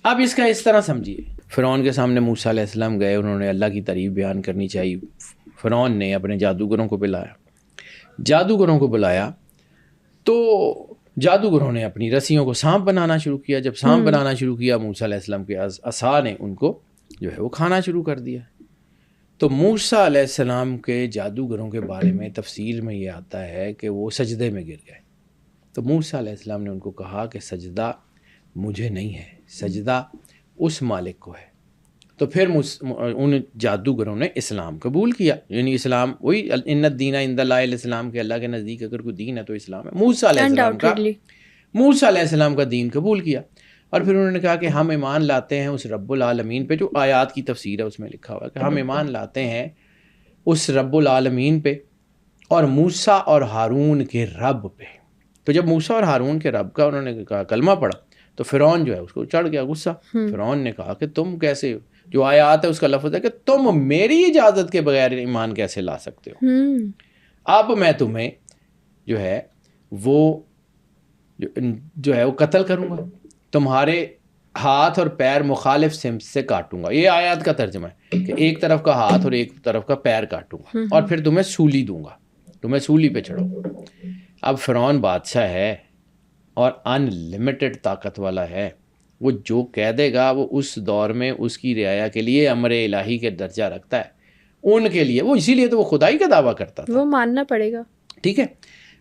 اب اس کا اس طرح سمجھیے، فرعون کے سامنے موسیٰ علیہ السلام گئے، انہوں نے اللہ کی تعریف بیان کرنی چاہیے، فرعون نے اپنے جادوگروں کو بلایا تو جادوگروں نے اپنی رسیوں کو سانپ بنانا شروع کیا. جب سانپ بنانا شروع کیا، موسیٰ علیہ السلام کے عصا نے ان کو جو ہے وہ کھانا شروع کر دیا. تو موسیٰ علیہ السلام کے جادوگروں کے بارے میں تفسیر میں یہ آتا ہے کہ وہ سجدے میں گر گئے. تو موسیٰ علیہ السلام نے ان کو کہا کہ سجدہ مجھے نہیں ہے، سجدہ اس مالک کو ہے. تو پھر ان جادوگروں نے اسلام قبول کیا، یعنی اسلام وہی ان الدین عند اللہ الاسلام، کہ اللہ کے نزدیک اگر کوئی دین ہے تو اسلام ہے. موسیٰ علیہ السلام کا دین قبول کیا، اور پھر انہوں نے کہا کہ ہم ایمان لاتے ہیں اس رب العالمین پہ. جو آیات کی تفسیر ہے اس میں لکھا ہوا ہے کہ ہم ایمان لاتے ہیں اس رب العالمین پہ اور موسیٰ اور ہارون کے رب پہ. تو جب موسیٰ اور ہارون کے رب کا انہوں نے کہا کلمہ پڑھا تو فرعون جو ہے اس کو چڑھ گیا غصہ. فرعون نے کہا کہ تم کیسے، جو آیات ہے اس کا لفظ ہے کہ تم میری اجازت کے بغیر ایمان کیسے لا سکتے ہو، اب میں تمہیں جو ہے وہ قتل کروں گا، تمہارے ہاتھ اور پیر مخالف سمت سے کاٹوں گا. یہ آیات کا ترجمہ ہے کہ ایک طرف کا ہاتھ اور ایک طرف کا پیر کاٹوں گا اور پھر تمہیں سولی دوں گا، تمہیں سولی پہ چڑھو. اب فرعون بادشاہ ہے اور ان لمیٹڈ طاقت والا ہے، وہ جو کہہ دے گا وہ اس دور میں اس کی رعایا کے لیے امر الہی کے درجہ رکھتا ہے، ان کے لیے وہ اسی لیے تو وہ خدائی کا دعویٰ کرتا تھا، وہ ماننا پڑے گا. ٹھیک ہے.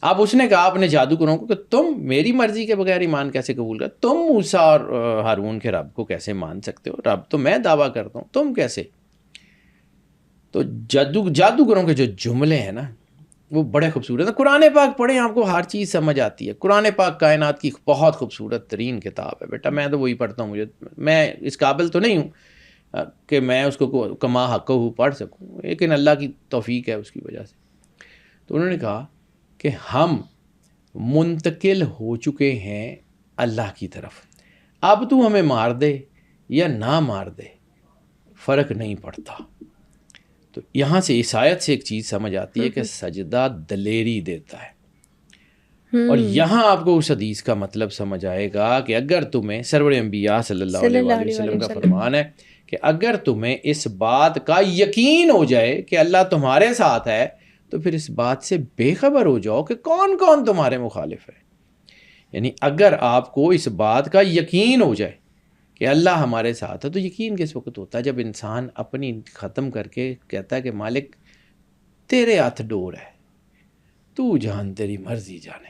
اب اس نے کہا اپنے جادوگروں کو کہ تم میری مرضی کے بغیر ایمان کیسے قبول کر، تم موسیٰ اور ہارون کے رب کو کیسے مان سکتے ہو، رب تو میں دعویٰ کرتا ہوں، تم کیسے. تو جادوگروں کے جو جملے ہیں نا وہ بڑے خوبصورت ہیں. قرآن پاک پڑھیں آپ کو ہر چیز سمجھ آتی ہے. قرآن پاک کائنات کی بہت خوبصورت ترین کتاب ہے بیٹا، میں تو وہی پڑھتا ہوں. میں اس قابل تو نہیں ہوں کہ میں اس کو کما حق پڑھ سکوں، لیکن اللہ کی توفیق ہے اس کی وجہ سے. تو انہوں نے کہا کہ ہم منتقل ہو چکے ہیں اللہ کی طرف، اب تو ہمیں مار دے یا نہ مار دے فرق نہیں پڑتا. تو یہاں سے اس آیت سے ایک چیز سمجھ آتی ہے کہ سجدہ دلیری دیتا ہے. اور یہاں آپ کو اس حدیث کا مطلب سمجھ آئے گا کہ اگر تمہیں، سرور انبیاء صلی اللہ علیہ وسلم کا فرمان ہے کہ اگر تمہیں اس بات کا یقین ہو جائے کہ اللہ تمہارے ساتھ ہے تو پھر اس بات سے بے خبر ہو جاؤ کہ کون کون تمہارے مخالف ہے. یعنی اگر آپ کو اس بات کا یقین ہو جائے کہ اللہ ہمارے ساتھ ہے، تو یقین کس وقت ہوتا ہے؟ جب انسان اپنی ختم کر کے کہتا ہے کہ مالک تیرے ہاتھ ڈور ہے، تو جان تیری مرضی جانے.